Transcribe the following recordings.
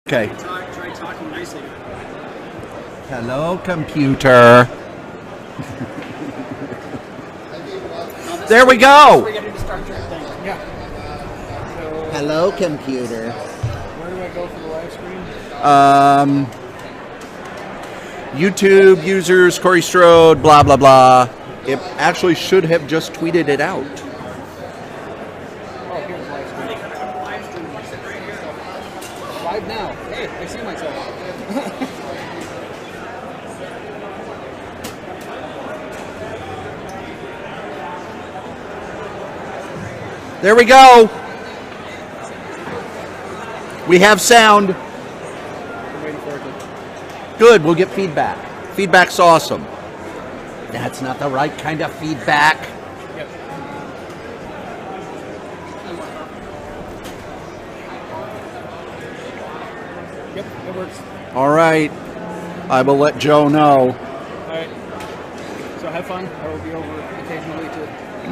Okay. Try talking nicely. Hello, computer. There we go. Yeah. So, Hello, computer. where do I go for the live stream? YouTube users, Corey Strode, blah, blah, blah. It actually should have just tweeted it out. Oh, here's live stream. Live now. Hey, I see myself. There we go. We have sound. I'm waiting for it to... Good, we'll get feedback. Feedback's awesome. That's not the right kind of feedback. Yep. Yep, it works. All right. I will let Joe know. All right. So have fun. I will be over occasionally to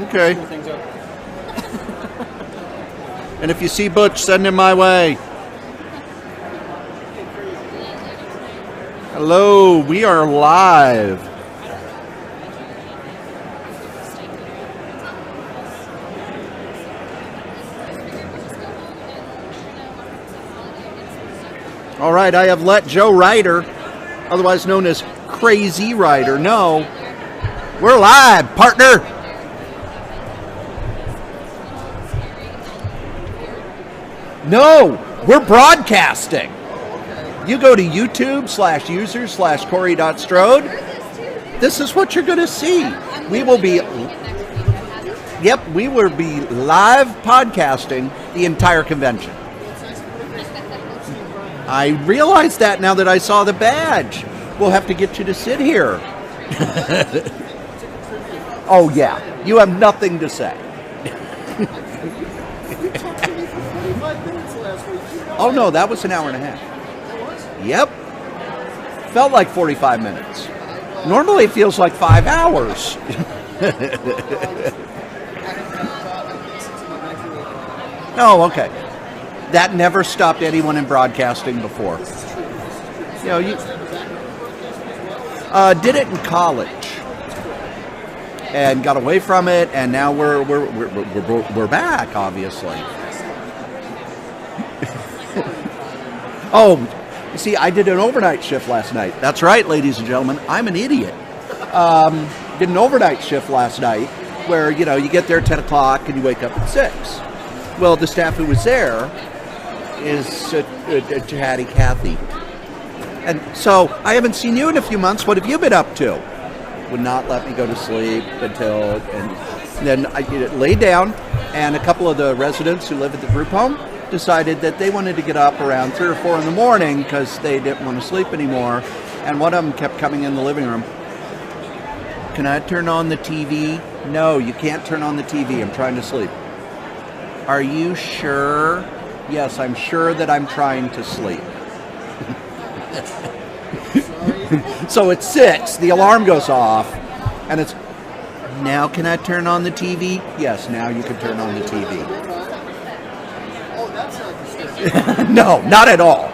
Okay. screw things up. And if you see Butch, send him my way. Hello, we are live. All right, I have let Joe Ryder, otherwise known as Crazy Ryder, know we're live, partner. No, we're broadcasting. You go to YouTube/users/Corey.strode. This is what you're going to see. We will be, we will be live podcasting the entire convention. I realized that now that I saw the badge. We'll have to get you to sit here. Oh yeah, you have nothing to say. Oh no, that was an hour and a half. Yep. Felt like 45 minutes. Normally it feels like 5 hours. Oh, okay. That never stopped anyone in broadcasting before. You know, you did it in college and got away from it, and now we're back, obviously. Oh, you see, I did an overnight shift last night. That's right, ladies and gentlemen. I'm an idiot. Did an overnight shift last night where, you know, you get there at 10 o'clock and you wake up at 6. Well, the staff who was there is Chatty Cathy. And so I haven't seen you in a few months. What have you been up to? Would not let me go to sleep until, and then I laid down, and a couple of the residents who live at the group home decided that they wanted to get up around 3 or 4 in the morning because they didn't want to sleep anymore. And one of them kept coming in the living room. Can I turn on the TV? No, you can't turn on the TV. I'm trying to sleep. Are you sure? Yes, I'm sure that I'm trying to sleep. So at 6, the alarm goes off, and it's, now can I turn on the TV? Yes, now you can turn on the TV. No, not at all.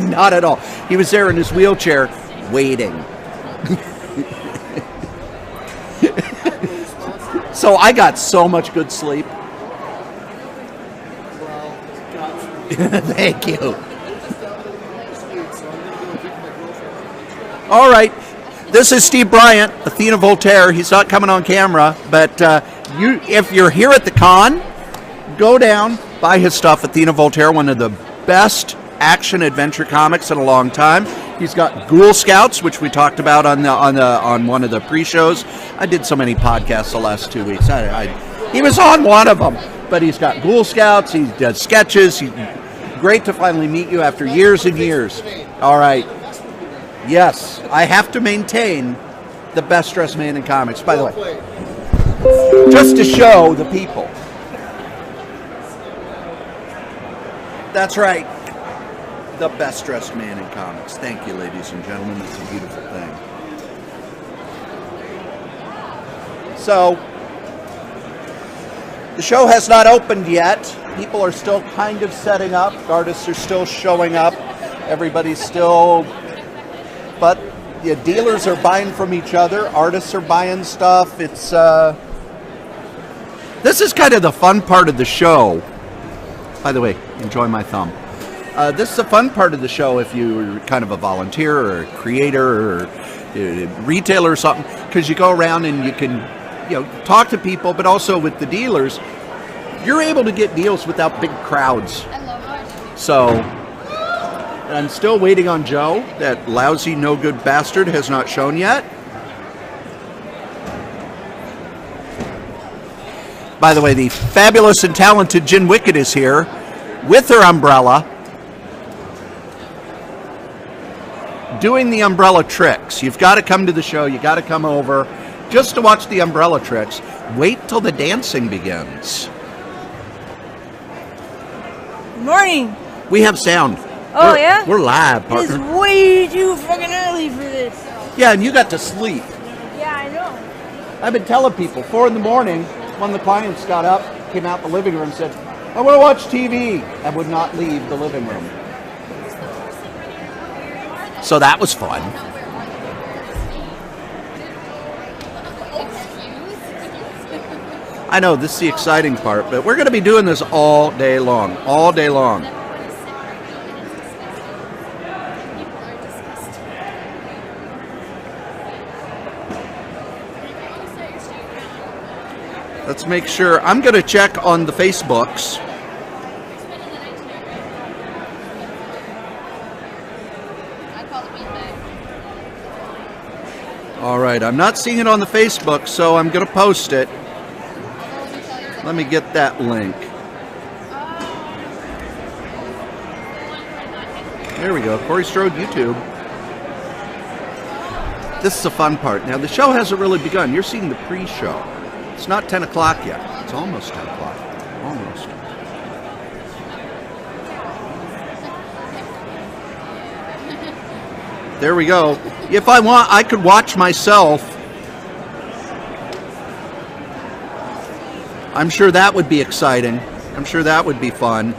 Not at all. He was there in his wheelchair, waiting. So I got so much good sleep. Thank you. All right. This is Steve Bryant, Athena Voltaire. He's not coming on camera, but if you're here at the con, go down, buy his stuff. Athena Voltaire, one of the best action adventure comics in a long time. He's got Ghoul Scouts, which we talked about on one of the pre-shows. I did so many podcasts the last 2 weeks. He was on one of them, but he's got Ghoul Scouts. He does sketches. He's great to finally meet you after years and years. All right. Yes, I have to maintain the best dressed man in comics. By the way, just to show the people. That's right. The best dressed man in comics. Thank you, ladies and gentlemen. It's a beautiful thing. So, the show has not opened yet. People are still kind of setting up. Artists are still showing up. Everybody's still, but yeah, dealers are buying from each other. Artists are buying stuff. It's this is kind of the fun part of the show. By the way, enjoy my thumb. This is the fun part of the show if you're kind of a volunteer or a creator or a retailer or something, because you go around and you can, talk to people, but also with the dealers, you're able to get deals without big crowds. I love it. So I'm still waiting on Joe. That lousy, no good bastard has not shown yet. By the way, the fabulous and talented Jen Wicked is here with her umbrella, doing the umbrella tricks. You've got to come to the show. You got to come over just to watch the umbrella tricks. Wait till the dancing begins. Good morning. We have sound. Oh, yeah? We're live, It's partner. way too fucking early for this. Yeah, and you got to sleep. Yeah, I know. I've been telling people, 4 in the morning, one of the clients got up, came out the living room and said, I want to watch TV. I would not leave the living room. So that was fun. I know, this is the exciting part, but we're going to be doing this all day long. All day long. Let's make sure. I'm going to check on the Facebooks. All right, I'm not seeing it on the Facebook, so I'm going to post it. Let me get that link. There we go, Corey Strode YouTube. This is the fun part. Now, the show hasn't really begun. You're seeing the pre-show. It's not 10 o'clock yet. It's almost 10 o'clock. Almost. There we go. If I want, I could watch myself. I'm sure that would be exciting. I'm sure that would be fun.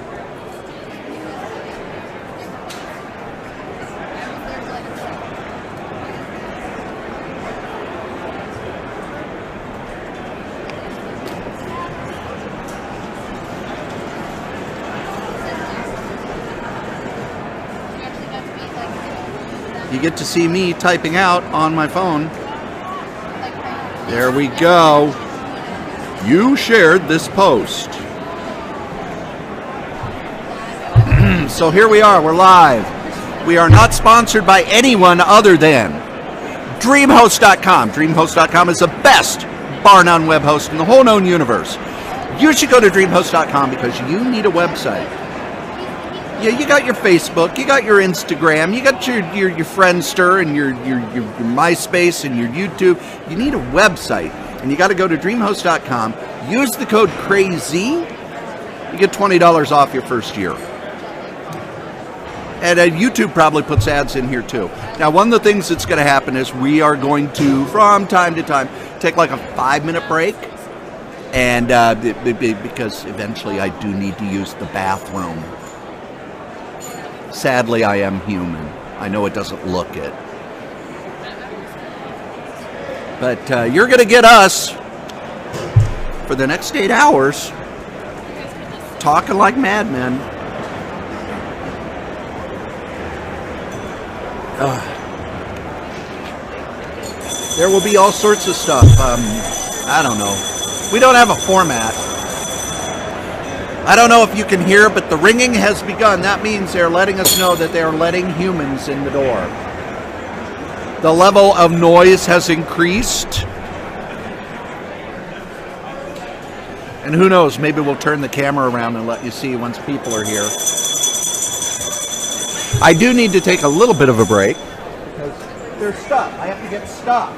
You get to see me typing out on my phone. There we go. You shared this post. So here we are, we're live. We are not sponsored by anyone other than DreamHost.com. DreamHost.com is the best bar none web host in the whole known universe. You should go to DreamHost.com because you need a website. Yeah, you got your Facebook, you got your Instagram, you got your Friendster and your MySpace and your YouTube. You need a website, and you got to go to DreamHost.com. Use the code CRAZY. You get $20 off your first year. And YouTube probably puts ads in here too. Now, one of the things that's going to happen is we are going to, from time to time, take like a 5-minute break. And because eventually I do need to use the bathroom. Sadly, I am human. I know it doesn't look it. But you're going to get us for the next 8 hours talking like madmen. There will be all sorts of stuff. I don't know. We don't have a format. I don't know if you can hear, but the ringing has begun. That means they're letting us know that they're letting humans in the door. The level of noise has increased. And who knows, maybe we'll turn the camera around and let you see once people are here. I do need to take a little bit of a break because there's stuff. I have to get stuff.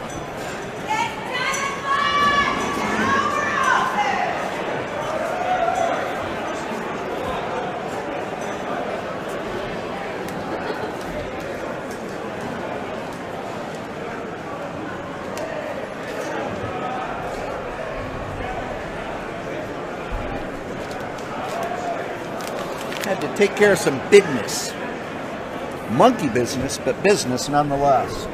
Had to take care of some business. Monkey business, but business nonetheless.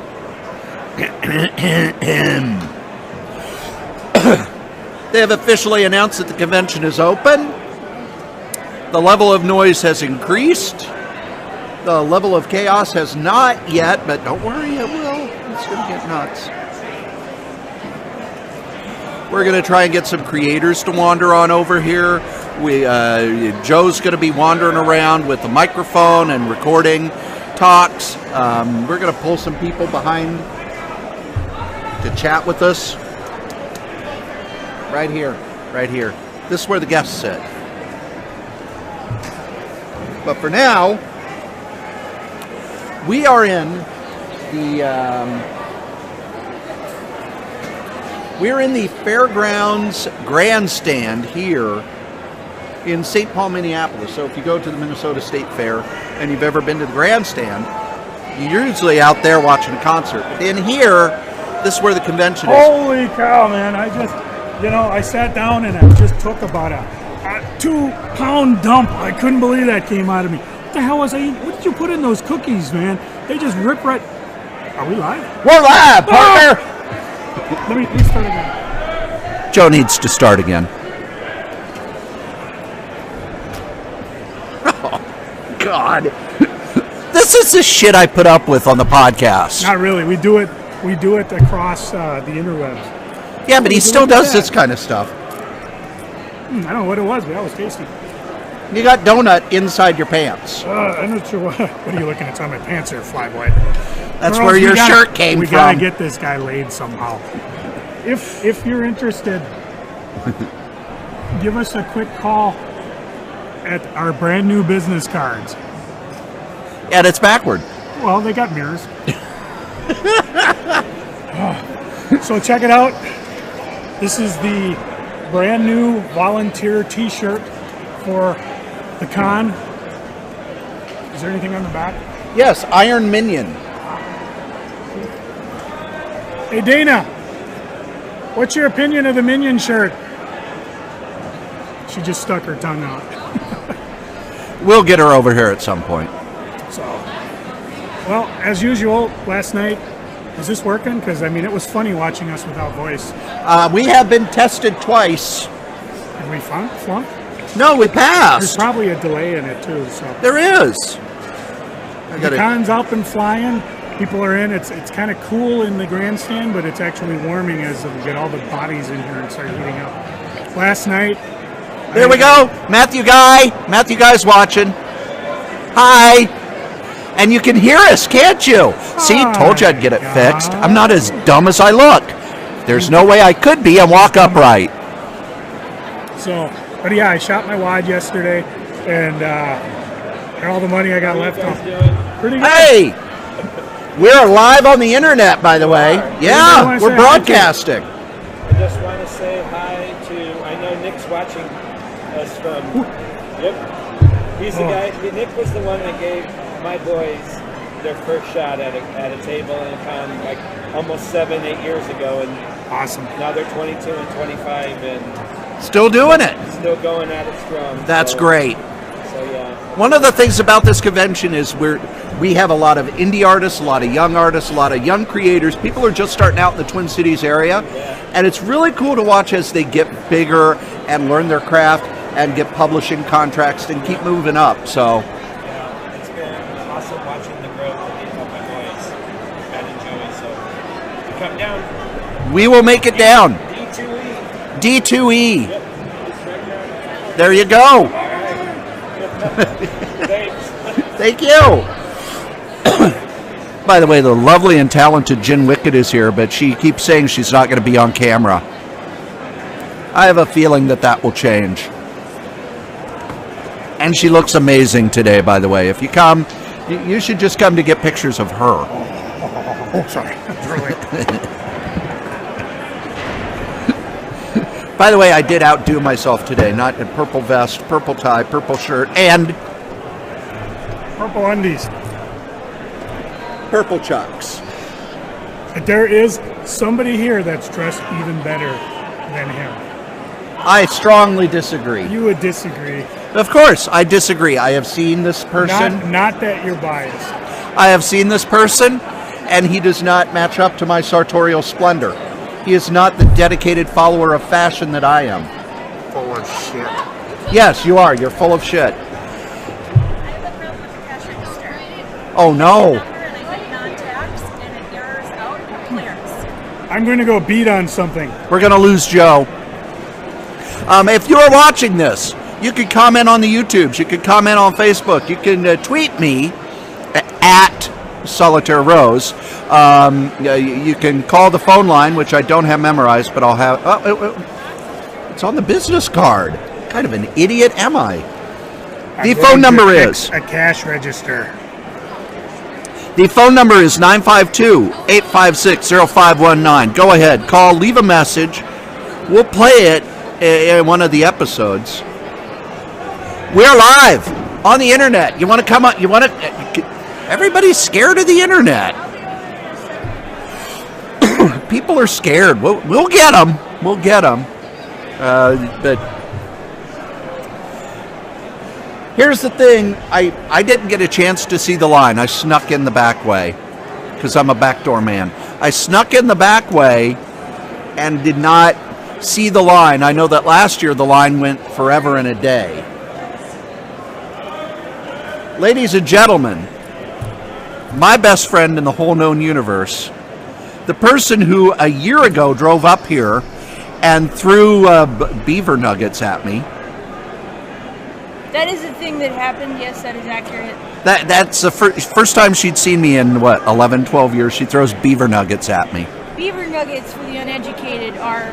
They have officially announced that the convention is open. The level of noise has increased. The level of chaos has not yet, but don't worry, it will. It's going to get nuts. We're going to try and get some creators to wander on over here. Joe's going to be wandering around with the microphone and recording talks. We're going to pull some people behind to chat with us. Right here, right here. This is where the guests sit. But for now, we are in the fairgrounds grandstand here in St. Paul, Minneapolis. So if you go to the Minnesota State Fair and you've ever been to the grandstand, you're usually out there watching a concert. But in here, this is where the convention is. Holy cow, man. I sat down and I just took about a 2-pound dump. I couldn't believe that came out of me. What the hell was I eating? What did you put in those cookies, man? They just rip right... Are we live? We're live, partner! Let me start again. Joe needs to start again. Oh, God. This is the shit I put up with on the podcast. Not really. We do it across the interwebs. Yeah, but he still does this kind of stuff. I don't know what it was, but that was tasty. You got donut inside your pants. I'm not sure what are you looking at? It's on my pants here, flyboy. That's where your shirt came we from. We gotta get this guy laid somehow. If you're interested, give us a quick call at our brand new business cards. And it's backward. Well, they got mirrors. So check it out. This is the brand new volunteer t-shirt for the con. Is there anything on the back? Yes, Iron Minion. Hey Dana, what's your opinion of the Minion shirt? She just stuck her tongue out. We'll get her over here at some point. So, well, as usual, last night, is this working? Because, I mean, it was funny watching us without voice. We have been tested twice. Did we flunk? No, we passed. There's probably a delay in it, too. So There is. the con's up and flying. People are in. It's kind of cool in the grandstand, but it's actually warming as we get all the bodies in here and start heating up. Last night... There we go. Matthew Guy's watching. Hi. And you can hear us, can't you? See, told you I'd get it fixed. I'm not as dumb as I look. There's no way I could be and walk upright. So, but yeah, I shot my wad yesterday, and all the money I got left off. Pretty good. Hey! We're live on the internet, by the way. Yeah, we're broadcasting. I just want to say hi to, I know Nick's watching us from, yep. He's the guy, Nick was the one that gave my boys their first shot at a table in a con like almost 7-8 years ago, and awesome. Now they're 22 and 25 and still doing it. Still going at it strong. That's great. So yeah. One of the things about this convention is we have a lot of indie artists, a lot of young artists, a lot of young creators. People are just starting out in the Twin Cities area, and it's really cool to watch as they get bigger and learn their craft and get publishing contracts and keep moving up. So yeah, it's been awesome watching the growth of my boys, Matt and Joey. So come down. We will make it down. D2E. D2E. Yep. There you go. Thanks. Thank you. By the way, the lovely and talented Jen Wickett is here, but she keeps saying she's not going to be on camera. I have a feeling that will change. And she looks amazing today, by the way. If you come, you should just come to get pictures of her. Oh, sorry. By the way, I did outdo myself today. Not in purple vest, purple tie, purple shirt, and purple undies. Purple chucks. There is somebody here that's dressed even better than him. I strongly disagree. You would disagree. Of course, I disagree. I have seen this person. Not that you're biased. I have seen this person, and he does not match up to my sartorial splendor. He is not the dedicated follower of fashion that I am. Full of shit. Yes, you are. You're full of shit. I have a problem with the cash register. Oh, no. And I hit non-tax, and it errors out clearance. I'm going to go beat on something. We're going to lose Joe. If you are watching this, you can comment on the YouTubes. You can comment on Facebook. You can tweet me at Solitaire Rose. You can call the phone line, which I don't have memorized, but I'll have... it's on the business card. What kind of an idiot am I? The phone number is... a cash register. The phone number is 952-856-0519. Go ahead, call, leave a message. We'll play it in one of the episodes. We're live on the internet. You want to come up? You want to? Everybody's scared of the internet. People are scared. We'll get them. We'll get them. But here's the thing. I didn't get a chance to see the line. I snuck in the back way because I'm a backdoor man. I snuck in the back way and did not see the line. I know that last year the line went forever and a day. Ladies and gentlemen, my best friend in the whole known universe, the person who a year ago drove up here and threw beaver nuggets at me. That is a thing that happened. Yes, that is accurate. That's the first time she'd seen me in, 11, 12 years. She throws beaver nuggets at me. Beaver nuggets, for the uneducated, are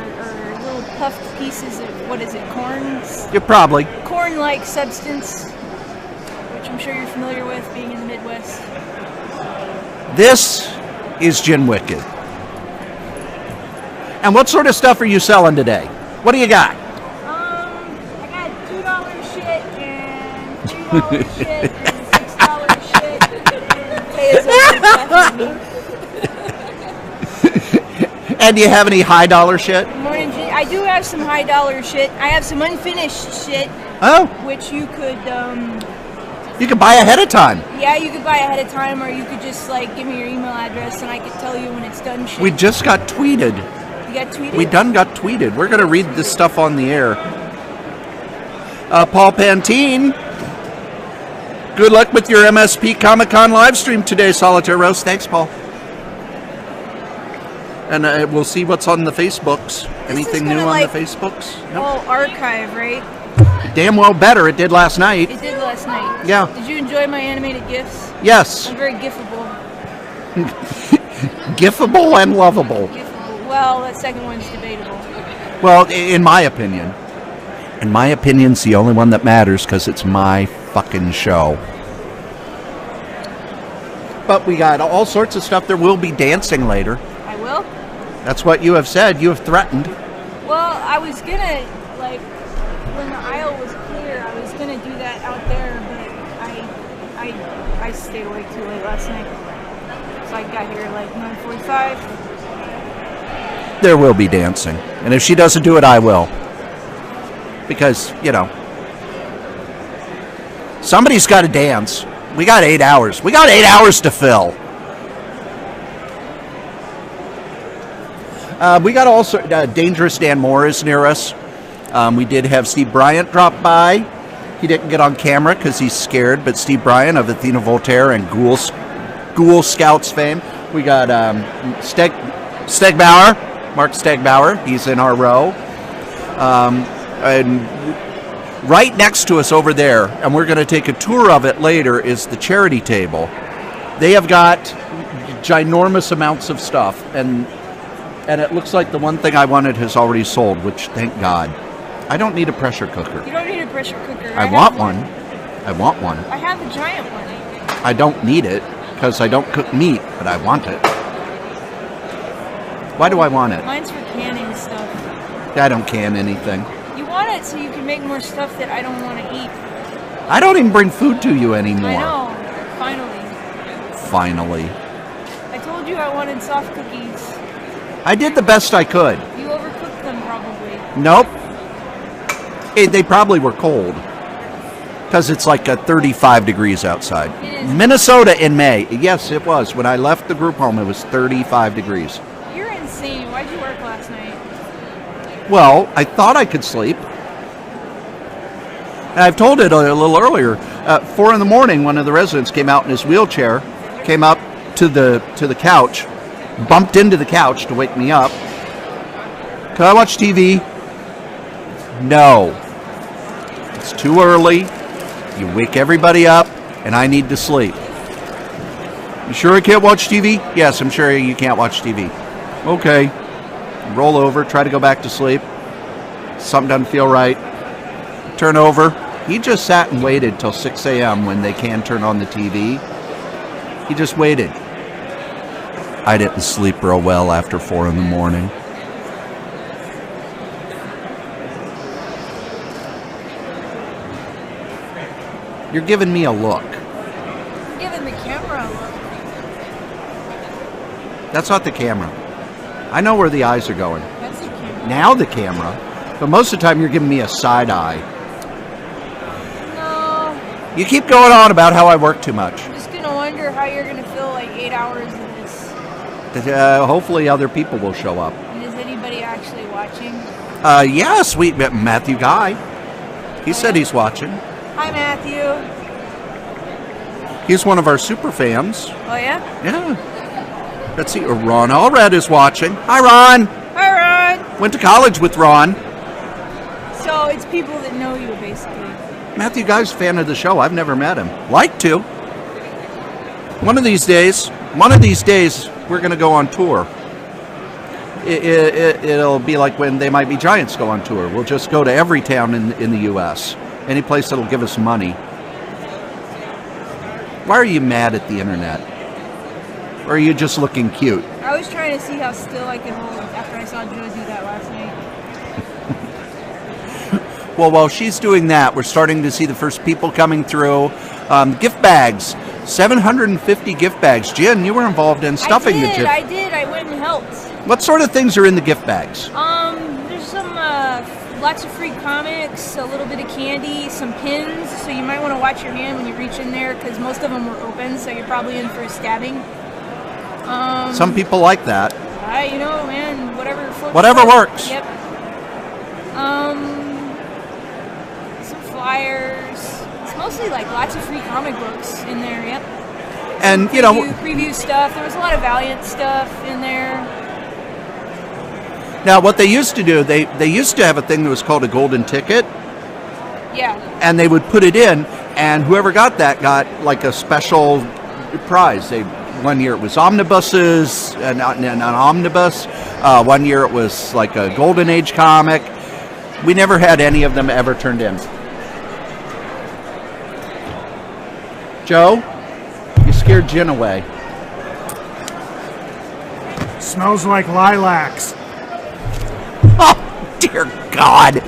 little puffed pieces of, what is it, corn? You're probably. Corn-like substance, which I'm sure you're familiar with, being in the Midwest. This is Gin Wicked. And what sort of stuff are you selling today? What do you got? I got $2 shit and $3 shit and $6 shit and pesos. And do you have any high dollar shit? Morning, I do have some high dollar shit. I have some unfinished shit. Oh. Which you could, you could buy ahead of time. Yeah, you could buy ahead of time, or you could just, give me your email address and I could tell you when it's done shit. We just got tweeted. You got tweeted? We done got tweeted. We're going to read this stuff on the air. Paul Pantene. Good luck with your MSP ComiCon live stream today, Solitaire Rose. Thanks, Paul. And we'll see what's on the Facebooks. Anything new on the Facebooks? Nope. Archive, right? Damn well better. It did last night. It did last night. Yeah. Did you enjoy my animated GIFs? Yes. I'm very gifable. Gifable and lovable. Gifable. Well, that second one's debatable. Well, in my opinion. In my opinion, it's the only one that matters because it's my fucking show. But we got all sorts of stuff. There will be dancing later. I will? That's what you have said. You have threatened. Well, I was gonna, when the aisle was clear, I was gonna do that out there, but I stayed awake too late last night. So I got here 9:45. There will be dancing. And if she doesn't do it, I will. Because, somebody's got to dance. We got 8 hours. We got 8 hours to fill. We got also Dangerous Dan Moore is near us. We did have Steve Bryant drop by. He didn't get on camera because he's scared, but Steve Bryant of Athena Voltaire and Ghoul Scouts fame. We got Stegbauer, Mark Stegbauer. He's in our row. And right next to us over there, and we're going to take a tour of it later, is the charity table. They have got ginormous amounts of stuff, and it looks like the one thing I wanted has already sold, which, thank God. I don't need a pressure cooker. You don't need a pressure cooker. I want one. I want one. I have a giant one. I don't need it, because I don't cook meat, but I want it. Why do I want it? Mine's for canning stuff. I don't can anything. You want it so you can make more stuff that I don't want to eat. I don't even bring food to you anymore. I know. Finally. I told you I wanted soft cookies. I did the best I could. You overcooked them probably. Nope. They probably were cold. Because it's like 35 degrees outside. It is. Minnesota in May. Yes, it was. When I left the group home, it was 35 degrees. You're insane. Why'd you work last night? Well, I thought I could sleep. And I've told it a little earlier. 4 in the morning, one of the residents came out in his wheelchair, came up to the couch, bumped into the couch to wake me up. Can I watch TV? No. It's too early. You wake everybody up, and I need to sleep. You sure I can't watch TV? Yes, I'm sure you can't watch TV. Okay. Roll over, try to go back to sleep. Something doesn't feel right. Turn over. He just sat and waited till 6 a.m. when they can turn on the TV. He just waited. I didn't sleep real well after 4 in the morning. You're giving me a look. I'm giving the camera a look. That's not the camera. I know where the eyes are going. That's the camera. Now the camera. But most of the time you're giving me a side eye. No. You keep going on about how I work too much. I'm just gonna wonder how you're gonna fill like 8 hours of this. Hopefully other people will show up. And is anybody actually watching? Yes, Matthew Guy. He said he's watching. Hi, Matthew. He's one of our super fans. Oh yeah? Yeah. Let's see. Ron Allred is watching. Hi, Ron. Hi, Ron. Went to college with Ron. So it's people that know you, basically. Matthew Guy's a fan of the show. I've never met him. Like to. One of these days, we're going to go on tour. It'll be like when They Might Be Giants go on tour. We'll just go to every town in the U.S. Any place that'll give us money. Why are you mad at the internet? Or are you just looking cute? I was trying to see how still I could hold after I saw Joe do that last night. Well, while she's doing that, we're starting to see the first people coming through. Gift bags. 750 gift bags. Jen, you were involved in stuffing the gift. I did. I went and helped. What sort of things are in the gift bags? There's some lots of free comics, a little bit of candy, some pins. So you might want to watch your hand when you reach in there because most of them were open. So you're probably in for a stabbing. Some people like that. You know, man, whatever works. Yep. Some flyers. It's mostly like lots of free comic books in there. Yep. And preview stuff. There was a lot of Valiant stuff in there. Now, what they used to do, they used to have a thing that was called a golden ticket. Yeah. And they would put it in, and whoever got that got like a special prize. One year it was omnibuses, an omnibus. 1 year it was like a Golden Age comic. We never had any of them ever turned in. Joe, you scared Jen away. Smells like lilacs. Oh, dear God.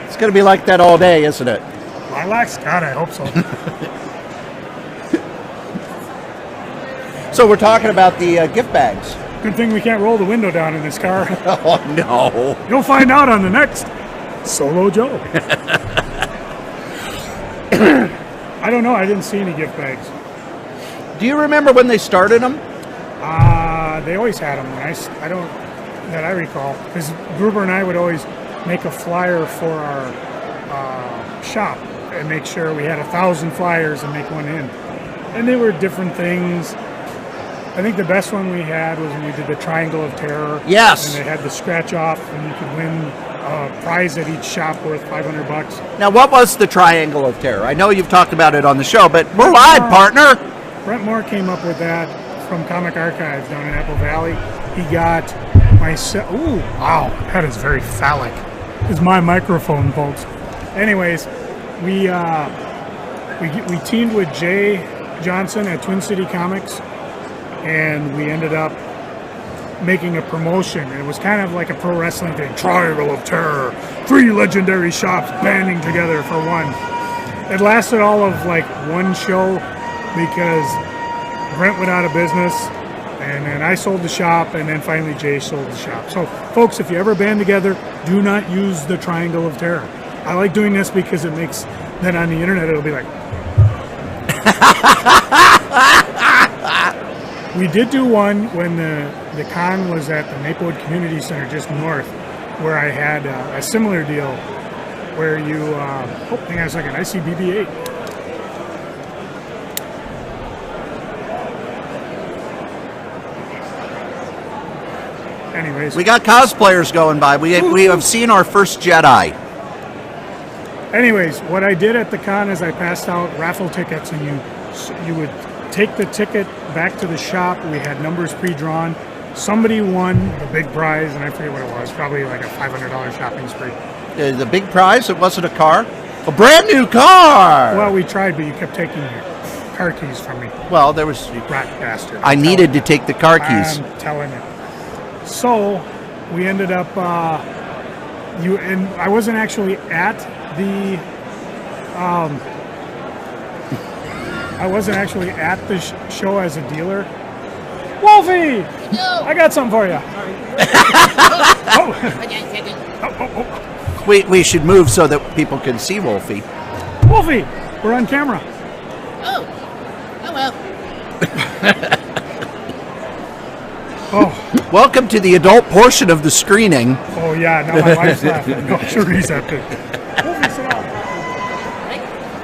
It's going to be like that all day, isn't it? Lilacs? God, I hope so. So we're talking about the gift bags. Good thing we can't roll the window down in this car. Oh, no. You'll find out on the next Solo Joe. I don't know. I didn't see any gift bags. Do you remember when they started them? They always had them. That I recall. Because Gruber and I would always make a flyer for our shop and make sure we had 1,000 flyers and make one in. And they were different things. I think the best one we had was when we did the Triangle of Terror. Yes. And they had the scratch off, and you could win a prize at each shop worth $500. Now, what was the Triangle of Terror? I know you've talked about it on the show, but we're live, partner. Brent Moore came up with that from Comic Archives down in Apple Valley. He got ooh, wow, that is very phallic. This is my microphone, folks. Anyways, we teamed with Jay Johnson at Twin City Comics, and we ended up making a promotion. It was kind of like a pro wrestling thing. Triangle of Terror. 3 legendary shops banding together for one. It lasted all of like one show because Brent went out of business and then I sold the shop, and then finally Jay sold the shop. So, folks, if you ever band together, do not use the Triangle of Terror. I like doing this because it makes, then on the internet it'll be like. We did do one when the con was at the Maplewood Community Center just north, where I had a similar deal where you, oh, hang on a second, I see BB-8. Anyways. We got cosplayers going by. We have seen our first Jedi. Anyways, what I did at the con is I passed out raffle tickets, and you would take the ticket back to the shop. We had numbers pre-drawn. Somebody won the big prize, and I forget what it was. Probably like a $500 shopping spree. The big prize? It wasn't a car? A brand new car! Well, we tried, but you kept taking your car keys from me. Well, there was... Rat bastard. I needed to take the car keys. I'm telling you. So, we ended up... and I wasn't actually at the... I wasn't actually at the show as a dealer. Wolfie! No. I got something for you. Oh. We should move so that people can see Wolfie. Wolfie! We're on camera. Oh. Oh well. Oh. Welcome to the adult portion of the screening. Oh yeah, now my wife's laughing. No, sure he's happy. Wolfie, sit down.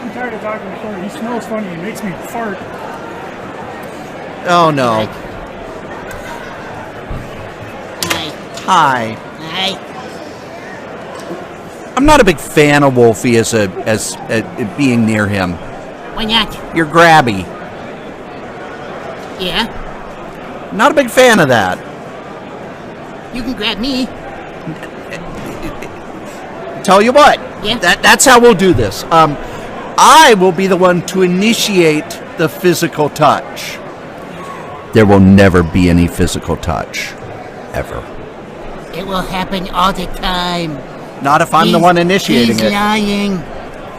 I'm tired of talking to him. He smells funny. He makes me fart. Oh no. Hi. Hi. I'm not a big fan of Wolfie as being near him. Why not? You're grabby. Yeah. Not a big fan of that. You can grab me. Tell you what. Yeah. That's how we'll do this. I will be the one to initiate the physical touch. There will never be any physical touch. Ever. It will happen all the time. Not if I'm the one initiating he's it. lying.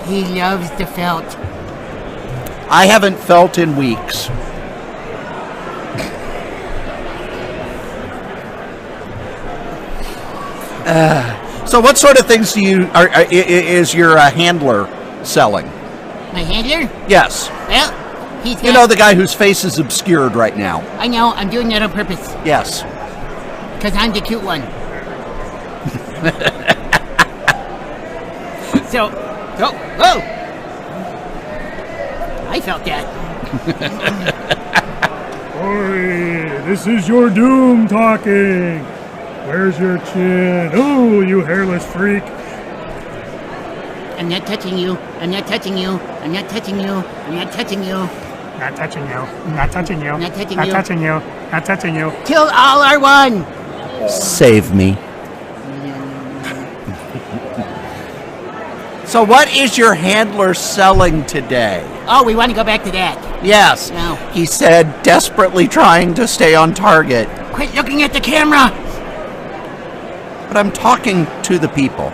He loves the felt. I haven't felt in weeks. So what sort of things is your handler selling? My handler? Yes. Well, he's got... You know, the guy whose face is obscured right now. I know. I'm doing that on purpose. Yes. Because I'm the cute one. So, whoa! I felt that. Oi, this is your doom talking. Where's your chin? Oh, you hairless freak. I'm not touching you. I'm not touching you. I'm not touching you. I'm not touching you. Not touching you. Not touching you. Not touching Not you. touching you. Not touching you. Kill all are one. Save me. So what is your handler selling today? Oh, we want to go back to that. Yes. No. He said, desperately trying to stay on target. Quit looking at the camera. But I'm talking to the people.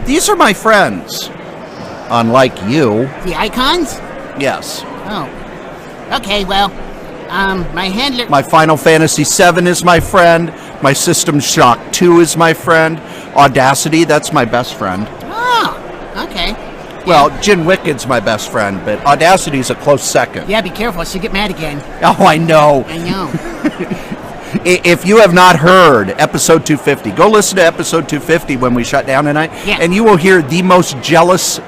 These are my friends. Unlike you. The icons? Yes. Oh. Okay, well, my handler... My Final Fantasy VII is my friend. My System Shock 2 is my friend. Audacity, that's my best friend. Oh, okay. Well, Jin Wicked's my best friend, but Audacity's a close second. Yeah, be careful. She'll get mad again. Oh, I know. I know. If you have not heard episode 250, go listen to episode 250 when we shut down tonight, Yeah. and you will hear the most jealous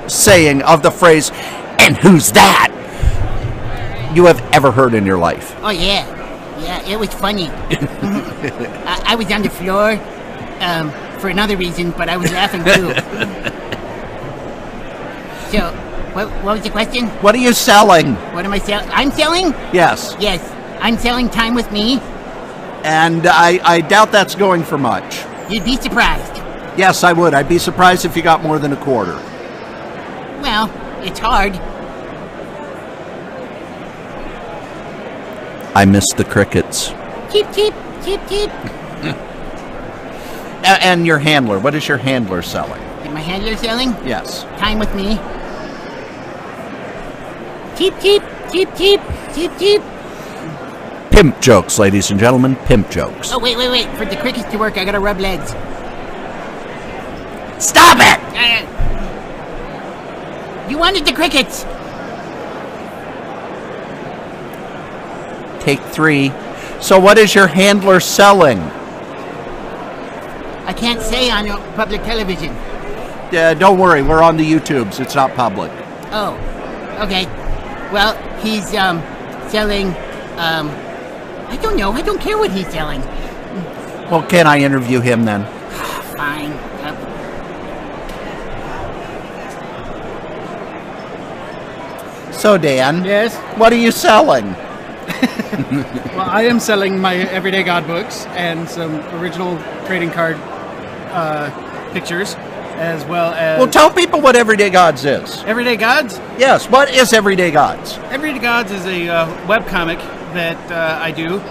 saying of the phrase, "And who's that?" you have ever heard in your life. Oh, yeah. Yeah, it was funny. I was on the floor for another reason, but I was laughing too. So, what was the question? What are you selling? What am I selling? I'm selling? Yes. Yes, I'm selling time with me. And I doubt that's going for much. You'd be surprised. Yes, I would. I'd be surprised if you got more than a quarter. Well, it's hard. I missed the crickets. Cheep, cheep, cheep, cheep. And your handler. What is your handler selling? Is my handler selling? Yes. Time with me. Cheep, cheep, cheep, cheep, cheep, cheep. Pimp jokes, ladies and gentlemen. Pimp jokes. Oh, wait. For the crickets to work, I gotta rub legs. Stop it! You wanted the crickets. Take 3. So what is your handler selling? I can't say on public television. Don't worry, we're on the YouTubes. It's not public. Oh, okay. Well, he's selling. I don't know. I don't care what he's selling. Well, can I interview him then? Fine. So, Dan. Yes? What are you selling? Well, I am selling my Everyday God books and some original trading card pictures, as well as... Well, tell people what Everyday Gods is. Everyday Gods? Yes, what is Everyday Gods? Everyday Gods is a webcomic that I do,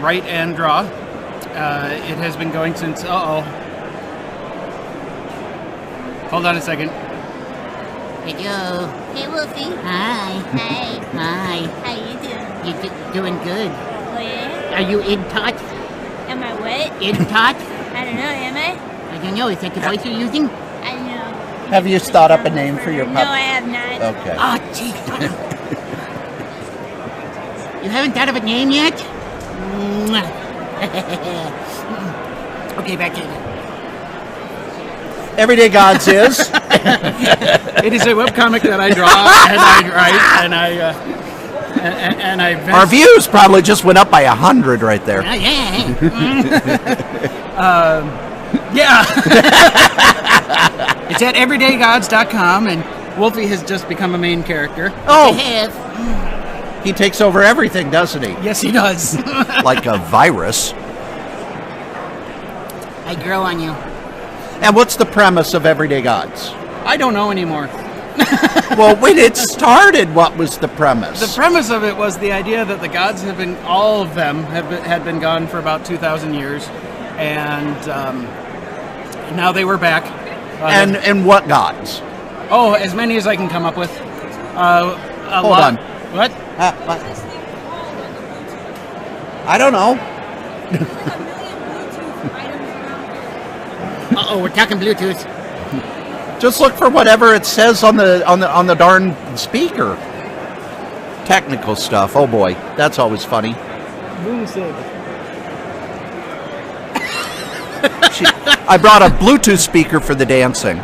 write and draw. It has been going since... Hold on a second. Hello. Hey, Wolfie. Hi. Hi. Hi. How you doing? You're doing good. Oh, yeah? Are you in touch? Am I what? In touch? I don't know, am I? I don't know. Is that the voice you're using? I know. Have you thought up a name for your No, pup? I have not. Okay. Oh, jeez. You haven't thought of a name yet? Okay, back to it. Everyday Gods is? It is a webcomic that I draw and I write and I Our views probably just went up by 100 right there. Oh, yeah. Yeah. It's at everydaygods.com, and Wolfie has just become a main character. I Oh, have. he takes over everything, doesn't he? Yes, he does. Like a virus. I grow on you. And what's the premise of Everyday Gods? I don't know anymore. Well, when it started, what was the premise? The premise of it was the idea that the gods have been, all of them had been gone for about 2,000 years, and now they were back. And what gods? Oh, as many as I can come up with. Hold on. What? What? I don't know. Uh-oh, we're talking Bluetooth. Just look for whatever it says on the darn speaker. Technical stuff. Oh boy, that's always funny. I brought a Bluetooth speaker for the dancing.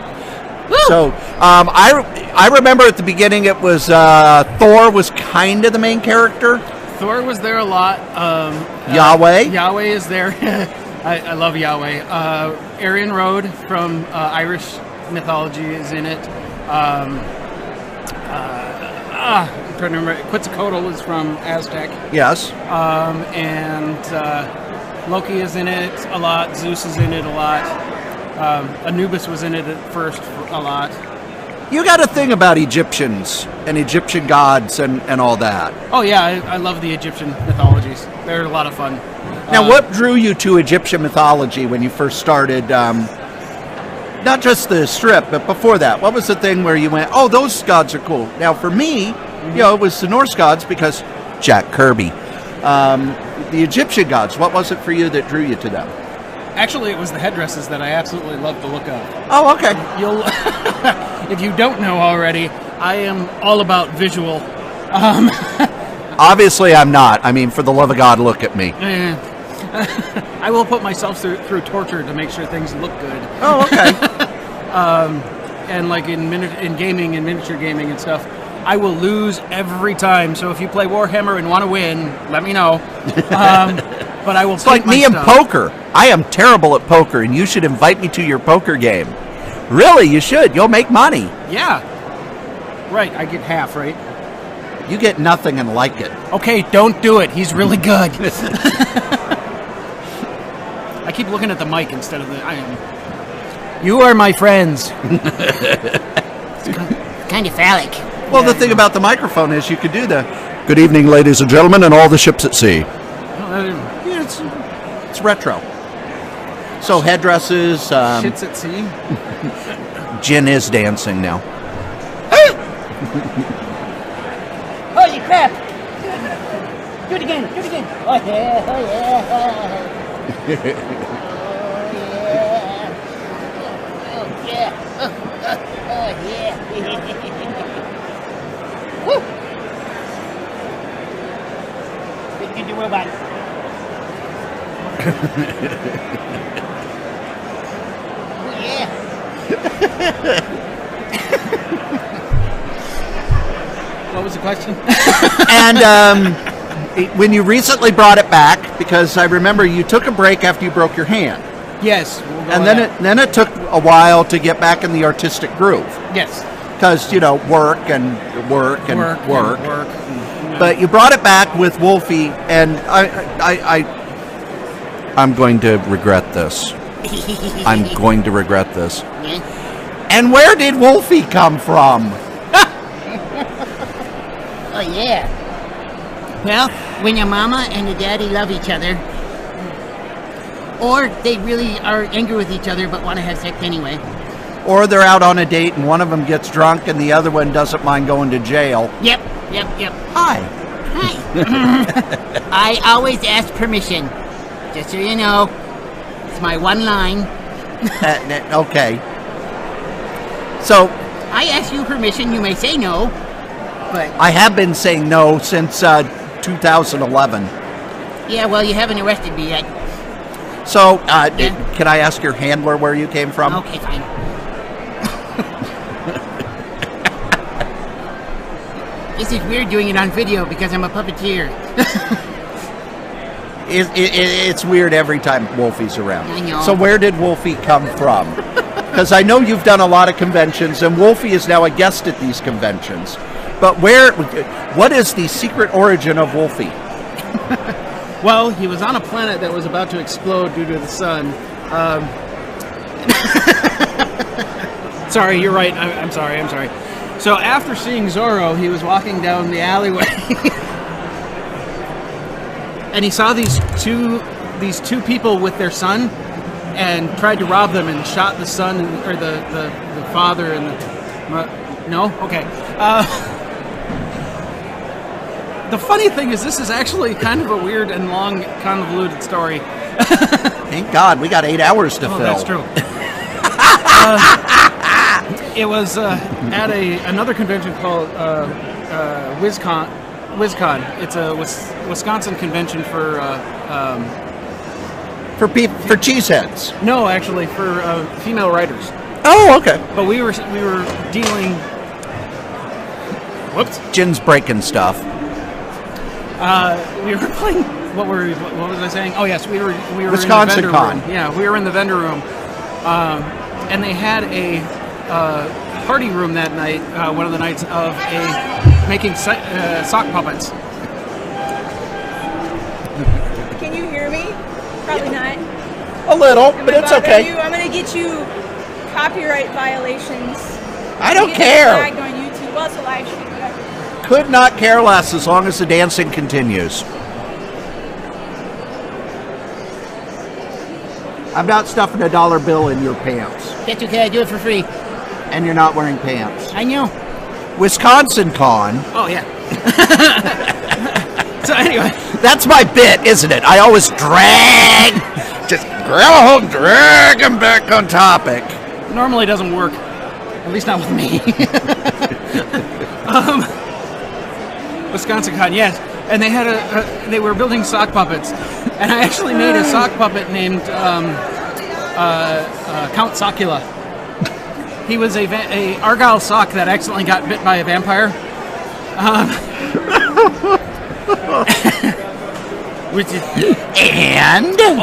Woo! So I remember at the beginning it was Thor was kind of the main character. Thor was there a lot. Yahweh? Yahweh is there. I love Yahweh. Aryan Road from Irish mythology is in it. I'm trying to remember. Quetzalcoatl is from Aztec. Yes. And Loki is in it a lot. Zeus is in it a lot. Anubis was in it at first a lot. You got a thing about Egyptians and Egyptian gods and all that. Oh yeah, I love the Egyptian mythologies. They're a lot of fun. Now, what drew you to Egyptian mythology when you first started? Not just the strip, but before that, what was the thing where you went, "Oh, those gods are cool"? Now, for me, you know, it was the Norse gods because Jack Kirby. The Egyptian gods. What was it for you that drew you to them? Actually, it was the headdresses that I absolutely love the look of. Oh, okay. You'll, if you don't know already, I am all about visual. Obviously, I'm not. I mean, for the love of God, look at me. I will put myself through torture to make sure things look good. Oh, okay. And like in gaming and miniature gaming and stuff, I will lose every time. So if you play Warhammer and want to win, let me know. But I will. It's like me and poker. I am terrible at poker, and you should invite me to your poker game. Really, you should. You'll make money. Yeah. Right, I get half, right? You get nothing and like it. Okay, don't do it. He's really good. I keep looking at the mic instead of the. You are my friends. Kind of phallic. Well, the thing about the microphone is you could do the "Good evening, ladies and gentlemen, and all the ships at sea." Yeah, it's retro. So headdresses. Shits at sea. Jen is dancing now. Holy crap! Do it again. Do it again. Oh yeah. Oh yeah. Oh yeah. Oh yeah. Woo. Get the robot. Oh yeah. What was the question? And when you recently brought it back, because I remember you took a break after you broke your hand, Yes. We'll go and with then it took a while to get back in the artistic groove, yes. because work and work and work. Work. But you brought it back with Wolfie, and I'm going to regret this. I'm going to regret this. Yeah. And where did Wolfie come from? Oh yeah. Well, when your mama and your daddy love each other, or they really are angry with each other but want to have sex anyway. Or they're out on a date and one of them gets drunk and the other one doesn't mind going to jail. Yep. Hi. Hi. I always ask permission. Just so you know, it's my one line. Okay. So I ask you permission. You may say no, but I have been saying no since 2011. yeah. Well, you haven't arrested me yet. So Yeah. can I ask your handler where you came from? Okay, fine. This is weird doing it on video because I'm a puppeteer. It's weird every time Wolfie's around. I know. So where did Wolfie come from? Because I know you've done a lot of conventions, and Wolfie is now a guest at these conventions. But what is the secret origin of Wolfie? Well, he was on a planet that was about to explode due to the sun. Sorry, you're right. I'm sorry. So after seeing Zorro, he was walking down the alleyway, and he saw these two people with their son, and tried to rob them, and shot the son or the father and no, okay. The funny thing is, this is actually kind of a weird and long, convoluted story. Thank God, we got 8 hours to fill. That's true. It was at another convention called WisCon. It's a Wisconsin convention for cheeseheads. no, actually for female writers. Oh, okay. But we were dealing. Whoops. Jin's breaking stuff. We were playing. What was I saying? Oh yes, we were Wisconsin in the vendor Con. room. Yeah, we were in the vendor room, and they had a party room that night. One of the nights of making sock puppets. Can you hear me? Probably not. A little, Am but I it's bothering okay. you? I'm gonna get you copyright violations. I don't You get care. Flagged on YouTube. Well, it's a live stream. Whatever. Could not care less as long as the dancing continues. I'm not stuffing a dollar bill in your pants. That's okay. I do it for free. And you're not wearing pants. I know. Wisconsin Con. Oh yeah. So anyway, That's my bit, isn't it? I always just grab a hold, drag him back on topic. normally doesn't work. At least not with me. Wisconsin Con, yes. And they had they were building sock puppets, and I actually made a sock puppet named Count Sockula. He was a Argyle sock that accidentally got bit by a vampire. Which is, And don't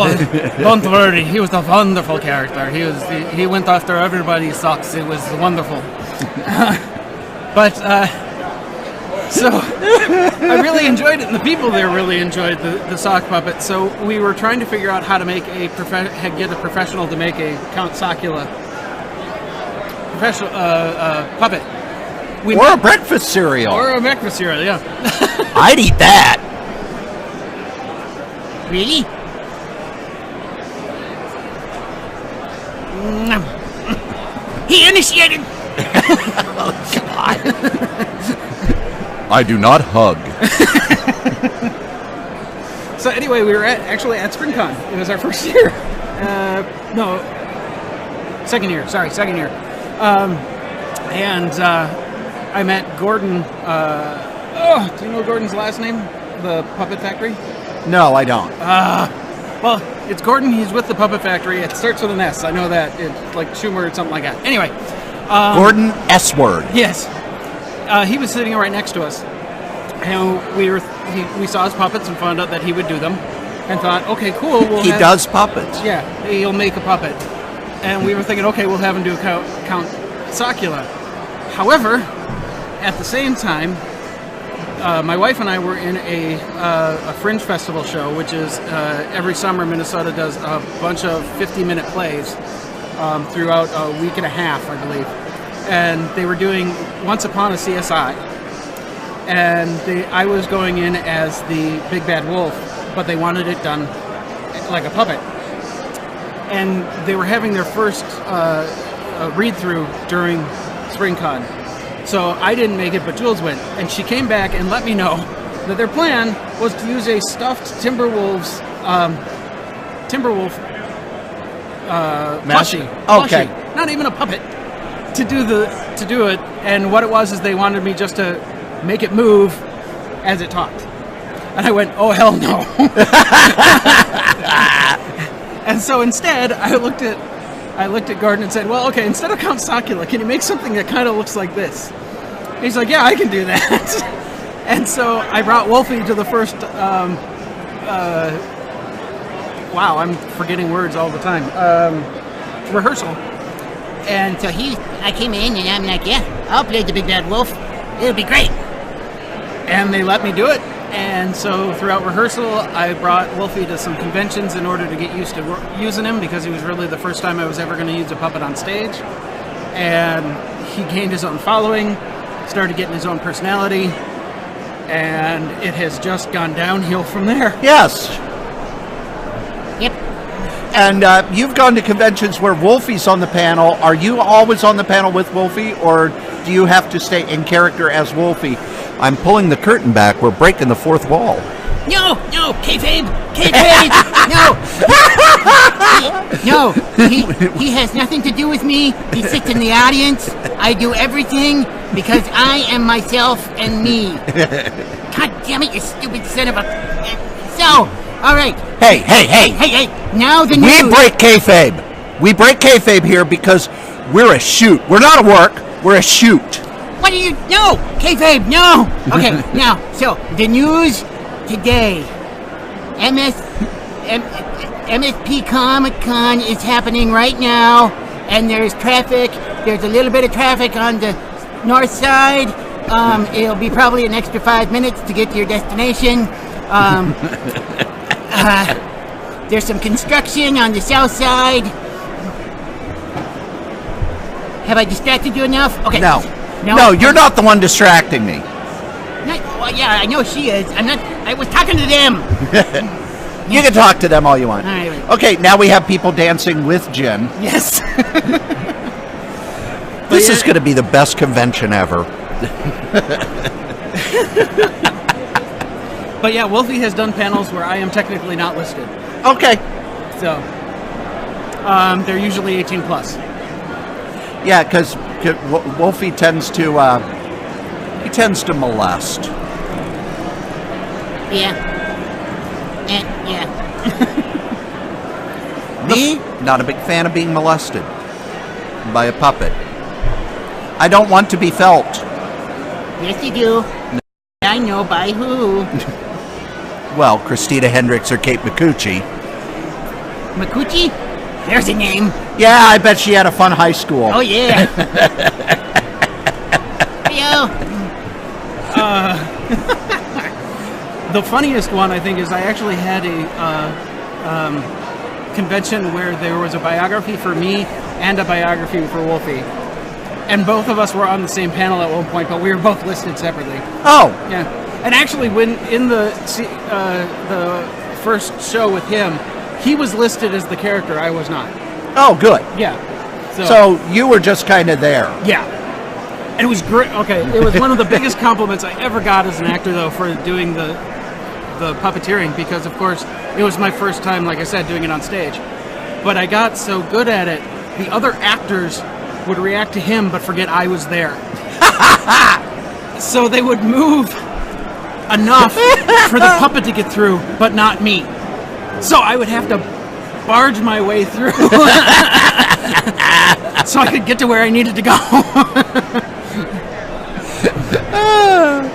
worry, he was a wonderful character. He went after everybody's socks. It was wonderful. But so I really enjoyed it, and the people there really enjoyed the sock puppet. So we were trying to figure out how to make get a professional to make a Count Sockula professional puppet. or a breakfast cereal. Or a breakfast cereal, yeah. I'd eat that. Really? He initiated. I do not hug. So anyway, we were actually at SpringCon. It was our first year. No, second year. Sorry, second year. And I met Gordon. Do you know Gordon's last name? The Puppet Factory? No, I don't. Well, it's Gordon. He's with the Puppet Factory. It starts with an S. I know that. It's like Schumer or something like that. Anyway. Gordon S. Word. Yes. He was sitting right next to us. And we saw his puppets and found out that he would do them. And thought, okay, cool. He does puppets. Yeah, he'll make a puppet. And we were thinking, okay, we'll have him do Count Socula. However, at the same time, my wife and I were in a Fringe Festival show, which is every summer Minnesota does a bunch of 50-minute plays throughout a week and a half, I believe. And they were doing Once Upon a CSI. And I was going in as the Big Bad Wolf, but they wanted it done like a puppet. And they were having their first read-through during SpringCon. So I didn't make it, but Jules went. And she came back and let me know that their plan was to use a stuffed Timberwolf plushie. Okay. Plushie, not even a puppet, to do it. And what it was is they wanted me just to make it move as it talked. And I went, oh, hell no. And so instead, I looked at Gordon and said, well, okay, instead of Count Socula, can you make something that kind of looks like this? And he's like, yeah, I can do that. And so I brought Wolfie to the first, wow, I'm forgetting words all the time, rehearsal. And so I came in and I'm like, yeah, I'll play the Big Bad Wolf. It'll be great. And they let me do it. And so throughout rehearsal, I brought Wolfie to some conventions in order to get used to using him, because he was really the first time I was ever going to use a puppet on stage. And he gained his own following, started getting his own personality, and it has just gone downhill from there. Yes. Yep. And you've gone to conventions where Wolfie's on the panel. Are you always on the panel with Wolfie, or do you have to stay in character as Wolfie? I'm pulling the curtain back. We're breaking the fourth wall. No, kayfabe, no. He has nothing to do with me. He sits in the audience. I do everything because I am myself and me. God damn it, you stupid son of a... So, all right. Hey. Now the news. We break kayfabe. We break kayfabe here because we're a shoot. We're not a work. We're a shoot. What do you... No! Kayfabe, no! Okay, now, so, the news today. MSP ComiCon is happening right now, and there's traffic. There's a little bit of traffic on the north side. It'll be probably an extra 5 minutes to get to your destination. There's some construction on the south side. Have I distracted you enough? Okay. No, you're not the one distracting me. Well, yeah, I know she is. I was talking to them. You can talk to them all you want. All right. Okay, now we have people dancing with Jen. Yes. This is going to be the best convention ever. But yeah, Wolfie has done panels where I am technically not listed. Okay. So, they're usually 18 plus. Yeah, because Wolfie tends to molest. Yeah. Yeah. Me, not a big fan of being molested by a puppet. I don't want to be felt. Yes, you do. I know by who. Well, Christina Hendricks or Kate Micucci. Micucci? There's a name. Yeah, I bet she had a fun high school. Oh, yeah. Yo. The funniest one, I think, is I actually had a convention where there was a biography for me and a biography for Wolfie. And both of us were on the same panel at one point, but we were both listed separately. Oh. Yeah. And actually, when in the first show with him, he was listed as the character. I was not. Oh, good. Yeah. So you were just kind of there. Yeah. And it was great. Okay, it was one of the biggest compliments I ever got as an actor, though, for doing the the puppeteering because, of course, it was my first time, like I said, doing it on stage. But I got so good at it, the other actors would react to him but forget I was there. So they would move enough for the puppet to get through, but not me. So I would have to barge my way through so I could get to where I needed to go.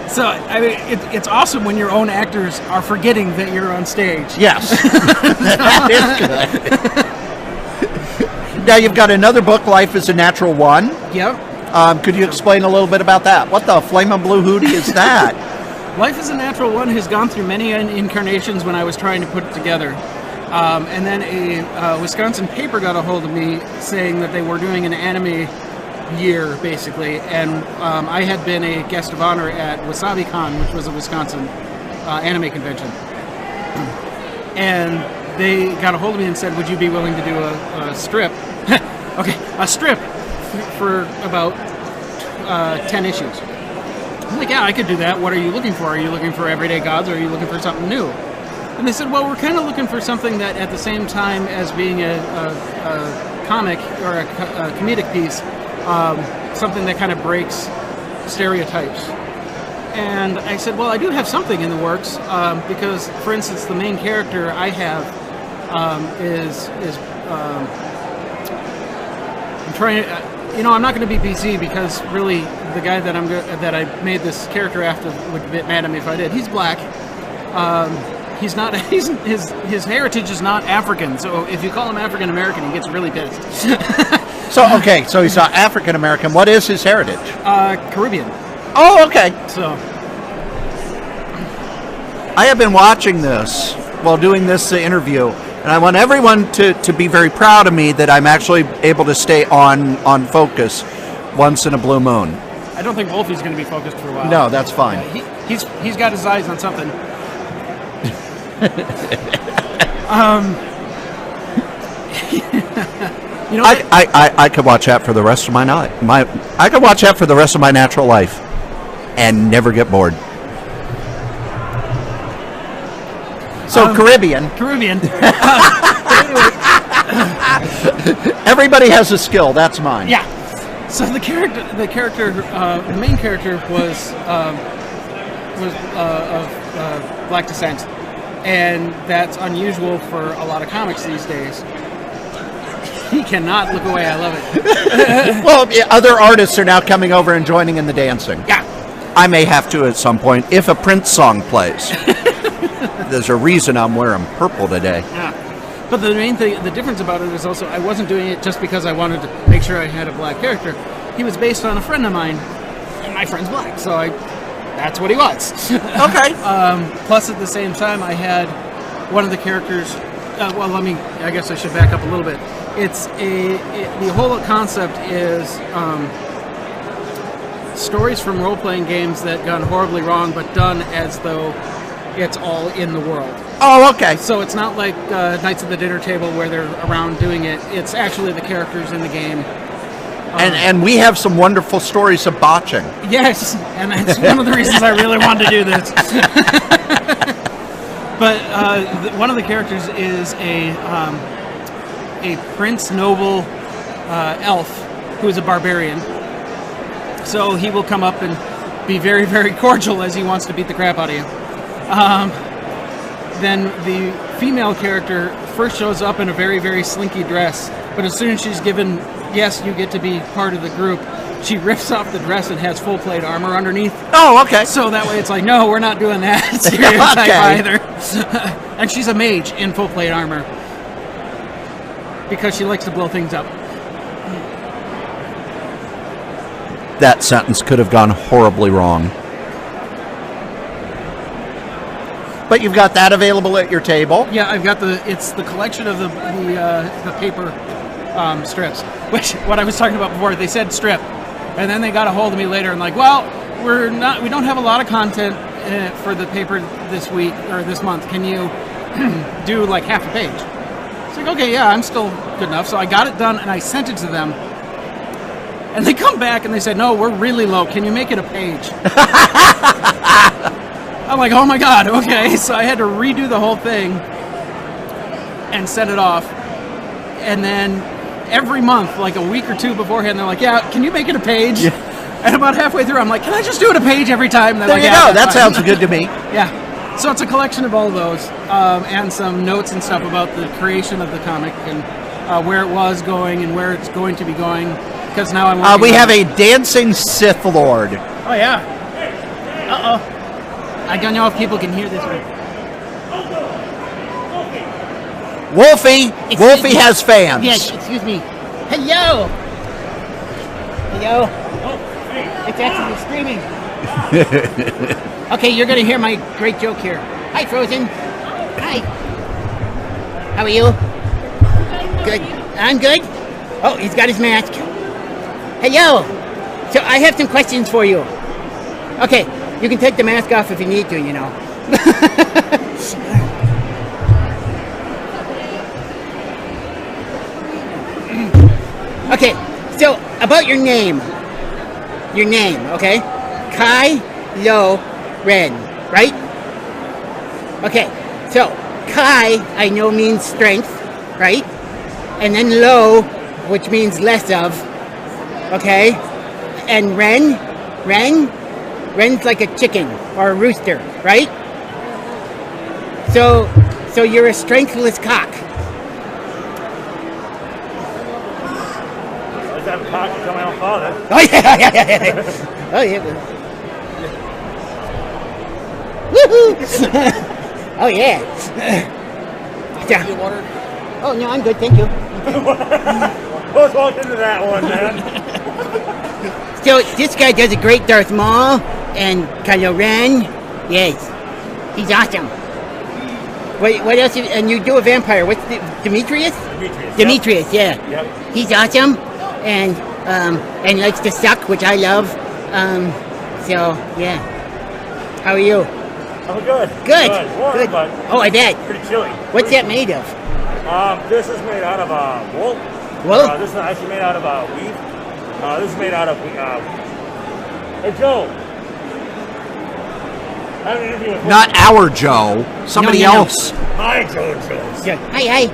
So, I mean, it's awesome when your own actors are forgetting that you're on stage. Yes. That is good. Now, you've got another book, Life is a Natural One. Yep. Could you explain a little bit about that? What the flamin' blue hootie is that? Life is a Natural One has gone through many incarnations when I was trying to put it together. And then a Wisconsin paper got a hold of me saying that they were doing an anime year, basically, and I had been a guest of honor at WasabiCon, which was a Wisconsin anime convention. And they got a hold of me and said, would you be willing to do a strip? Okay, a strip for about 10 issues. I'm like, yeah, I could do that. What are you looking for? Are you looking for everyday gods, or are you looking for something new? And they said, well, we're kind of looking for something that at the same time as being a comic or a comedic piece, something that kind of breaks stereotypes. And I said, well, I do have something in the works, because, for instance, the main character I have is I'm trying to, I'm not going to be PC because really the guy that I made this character after would be mad at me if I did. He's black. He's not. His heritage is not African. So if you call him African American, he gets really pissed. So he's not African American. What is his heritage? Caribbean. Oh, okay. So I have been watching this while doing this interview, and I want everyone to be very proud of me that I'm actually able to stay on focus once in a blue moon. I don't think Wolfie's going to be focused for a while. No, that's fine. He's got his eyes on something. I could watch that for the rest of my night. I could watch that for the rest of my natural life and never get bored. So Caribbean. Everybody has a skill. That's mine. Yeah. So the main character was of black descent, and that's unusual for a lot of comics these days. He cannot look away. I love it. Well, other artists are now coming over and joining in the dancing. Yeah. I may have to at some point if a Prince song plays. There's a reason I'm wearing purple today. Yeah. But the main thing, the difference about it is also I wasn't doing it just because I wanted to make sure I had a black character. He was based on a friend of mine, and my friend's black, so that's what he was. Okay. Plus, at the same time, I had one of the characters. I guess I should back up a little bit. The whole concept is stories from role-playing games that gone horribly wrong, but done as though it's all in the world. Oh, okay. So it's not like Knights at the Dinner Table where they're around doing it. It's actually the characters in the game. And we have some wonderful stories of botching. Yes, and that's one of the reasons I really wanted to do this. But one of the characters is a prince noble elf who is a barbarian. So he will come up and be very, very cordial as he wants to beat the crap out of you. Then the female character first shows up in a very, very slinky dress, but as soon as she's given, yes, you get to be part of the group, she rips off the dress and has full plate armor underneath. Oh, okay. So that way it's like, no, we're not doing that stereotype either. And she's a mage in full plate armor because she likes to blow things up. That sentence could have gone horribly wrong. But you've got that available at your table. Yeah, I've got it's the collection of the paper strips, which what I was talking about before. They said strip, and then they got a hold of me later and like, well, we don't have a lot of content for the paper this week or this month. Can you do like half a page? It's like, okay, yeah, I'm still good enough. So I got it done and I sent it to them. And they come back and they said, no, we're really low. Can you make it a page? I'm like, oh my god, okay. So I had to redo the whole thing and set it off. And then every month, like a week or two beforehand, they're like, yeah, can you make it a page? Yeah. And about halfway through, I'm like, can I just do it a page every time? There you go. That sounds good to me. Yeah. So it's a collection of all those and some notes and stuff about the creation of the comic and where it was going and where it's going to be going. Because now I'm we have a dancing Sith Lord. Oh, yeah. Uh-oh. I don't know if people can hear this one. Wolfie! Wolfie has fans. Yes, excuse me. Hello! Hello? It's actually screaming. Okay, you're going to hear my great joke here. Hi, Frozen. Hi. How are you? Good. I'm good. Oh, he's got his mask. Hello. So I have some questions for you. Okay, you can take the mask off if you need to, you know. Okay, so about your name. Your name, okay? Kylo Ren, right? Okay, so Kai, I know means strength, right? And then Lo, which means less of, okay? And Ren's like a chicken or a rooster, right? So you're a strengthless cock. That cock from my own father. Oh yeah. Oh yeah. Woohoo! Oh yeah. Yeah. Oh no, I'm good, thank you. Let's walk into that one, man. So this guy does a great Darth Maul and Kylo Ren. Yes, he's awesome. What else? And you do a vampire. What's the Demetrius? Demetrius, yep. Yeah. Yep. He's awesome. And likes to suck, which I love. So yeah. How are you? I'm good. Good. Warm, Good. But oh, I bet. Pretty chilly. What's that made of? This is made out of wool. Wool? This is actually made out of weave. This is made out of Hey Joe. I have an interview with Not our Joe. Somebody No. else. my Joe's. Yeah. Hi.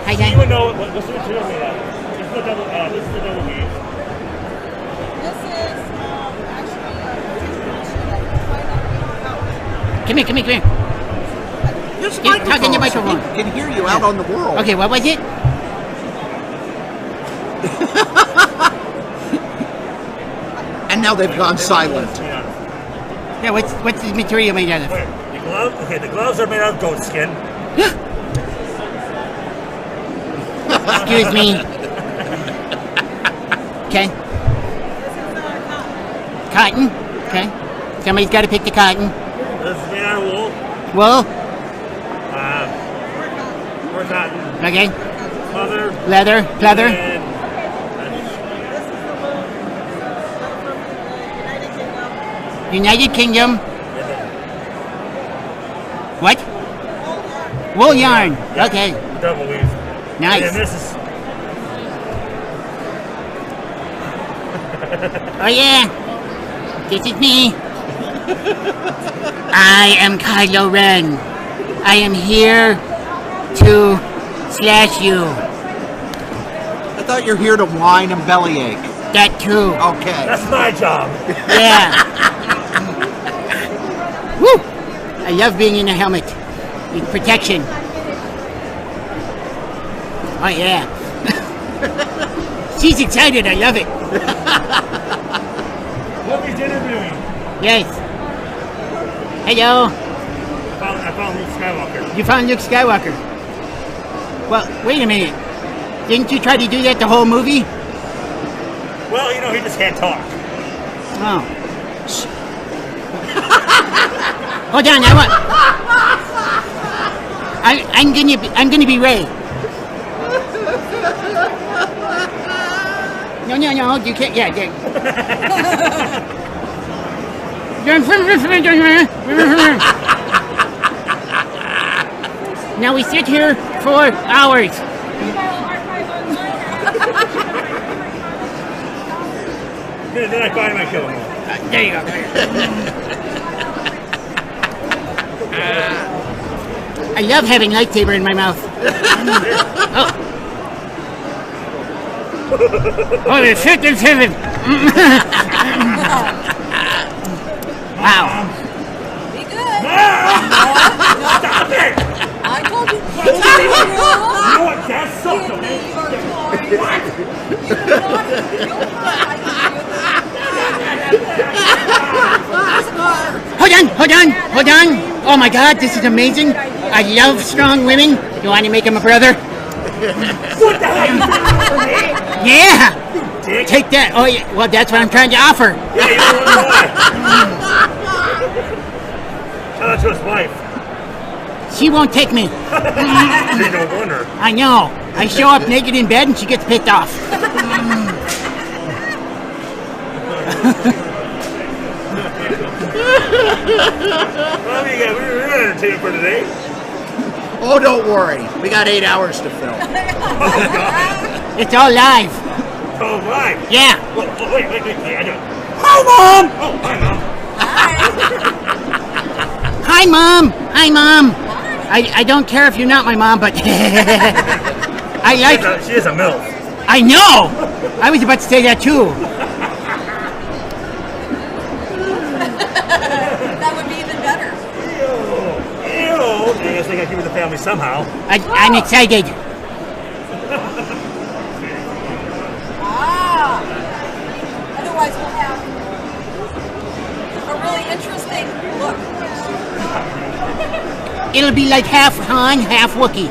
You would know what's the material made out of. This is the double weave. Come here. There's a Talk in your microphone. microphone. So people can hear you out on the world. Okay, what was it? And now they've gone silent. Yeah, what's the material made out of? The gloves are made out of goat skin. Excuse me. Okay. Cotton. Okay. Somebody's got to pick the cotton. This is made out of wool. Wool. Or cotton. Okay. Leather. Pleather. And United Kingdom. What? Wool yarn. Yeah. Okay. Double weave. Nice. And this is Oh yeah. This is me. I am Kylo Ren. I am here to slash you. I thought you're here to whine and bellyache. That too. Okay. that's my job. Yeah. Woo! I love being in a helmet. With protection. Oh yeah. She's excited, I love it. What he's interviewing. Yes. Hello. I found Luke Skywalker. You found Luke Skywalker. Well, wait a minute. Didn't you try to do that the whole movie? Well, you know, he just can't talk. Oh. Hold on, I'm gonna be Ray. No, you can't. Yeah. Now we sit here for hours. Then I find him, I kill him. There you go. I love having lightsaber in my mouth. Oh. Holy shit, there's heaven. Wow. Be good. Stop it! I told you. You know what? That sucks, okay? What? Hold on. Oh my God, this is amazing. I love strong women. You want to make him a brother? What the hell? Yeah. Dick. Take that. Oh, yeah. Well, that's what I'm trying to offer. Yeah, you don't want to Tell that to his wife. She won't take me. She don't wonder. I know. I show up naked in bed and she gets picked off. Well, we're entertained for today. Oh, don't worry. We got 8 hours to fill. It's all live. Oh, my. Yeah. Wait, I do it. Hi, Mom! Oh, hi, Mom. Hi, Mom. I don't care if you're not my mom, but I like. She is a MILF. I know. I was about to say that too. That would be even better. Ew. I guess they got to keep with the family somehow. I'm excited. Otherwise, we'll have a really interesting look. It'll be like half Han, half Wookiee.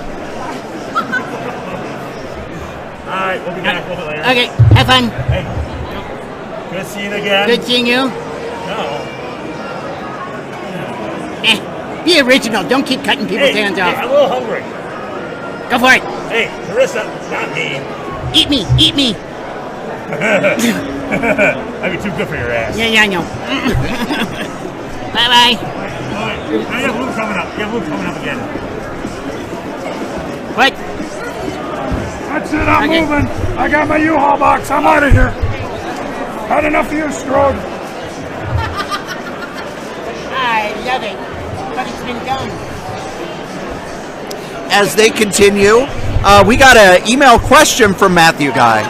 All right, we'll be back a little bit later. Okay, have fun. Hey, good seeing you again. Good seeing you. No. Be original. Don't keep cutting people's hands off. I'm a little hungry. Go for it. Hey, Marissa, not me. Eat me. I'd be too good for your ass. Yeah, I know. Bye-bye. I got Luke coming up. Again. What? That's it, I'm moving. I got my U-Haul box. I'm out of here. Had enough of you, Strode. I love it. But it's been done. As they continue, we got an email question from Matthew Guy.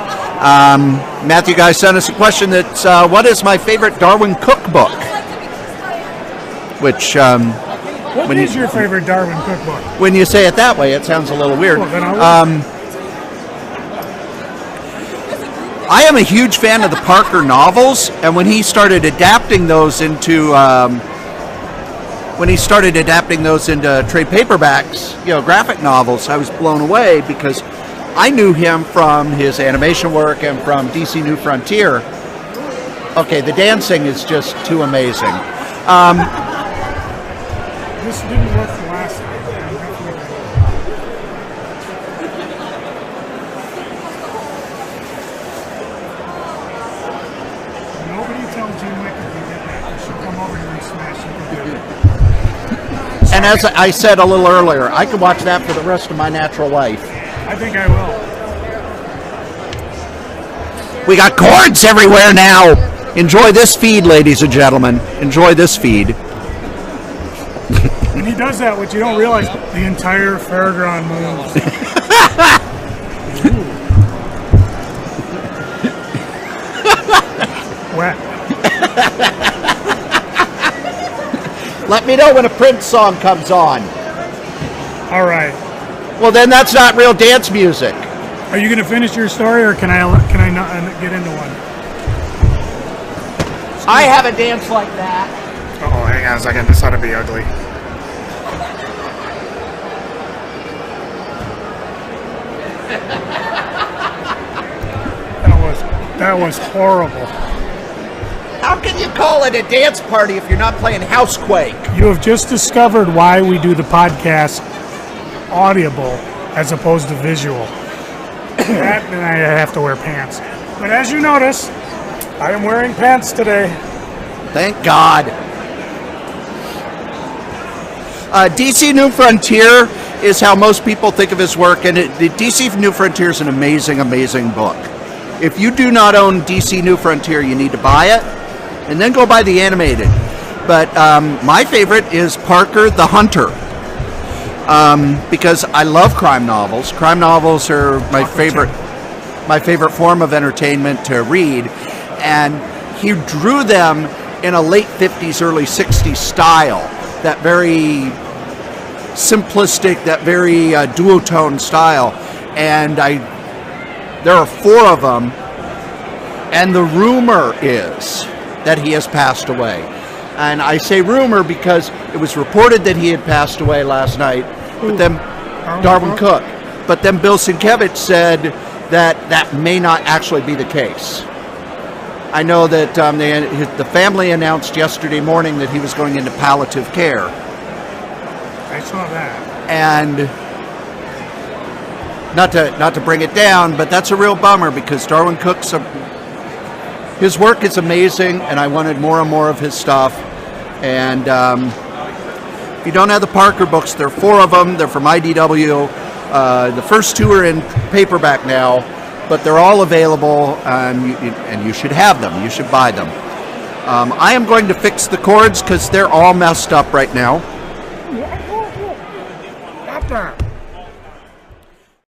Matthew Guy sent us a question that's, what is my favorite Darwin cookbook? Which, What is your favorite Darwin cookbook? when you say it that way, it sounds a little weird. Well, then I am a huge fan of the Parker novels, and when he started adapting those into trade paperbacks, graphic novels, I was blown away because I knew him from his animation work and from DC New Frontier. Okay, the dancing is just too amazing. This didn't work the last time. Nobody tells Jim Wick if you did that. You should come over here and smash it. And as I said a little earlier, I could watch that for the rest of my natural life. I think I will. We got cords everywhere now. Enjoy this feed, ladies and gentlemen. Enjoy this feed. When he does that, what you don't realize, the entire fairground moves. Wet. Let me know when a Prince song comes on. All right. Well, then that's not real dance music. Are you going to finish your story, or can I not get into one? I have a dance like that. Oh, hang on a second. This ought to be ugly. That was horrible. How can you call it a dance party if you're not playing Housequake? You have just discovered why we do the podcast audible as opposed to visual. That, and I have to wear pants. But as you notice, I am wearing pants today. Thank God. DC New Frontier is how most people think of his work, and the DC New Frontier is an amazing, amazing book. If you do not own DC New Frontier, you need to buy it, and then go buy the animated. But my favorite is Parker the Hunter, because I love crime novels. Crime novels are my favorite form of entertainment to read, and he drew them in a late 50s, early 60s style, that very simplistic, that very duotone style. And there are 4 of them, and the rumor is that he has passed away. And I say rumor because it was reported that he had passed away last night, but then Darwin Cook. But then Bill Sienkiewicz said that may not actually be the case. I know that the family announced yesterday morning that he was going into palliative care. I saw that. And not to bring it down, but that's a real bummer, because Darwin Cook's his work is amazing, and I wanted more and more of his stuff. And if you don't have the Parker books, there are 4 of them. They're from IDW. The first 2 are in paperback now, but they're all available, and you should have them. You should buy them. I am going to fix the cords because they're all messed up right now. Stop that.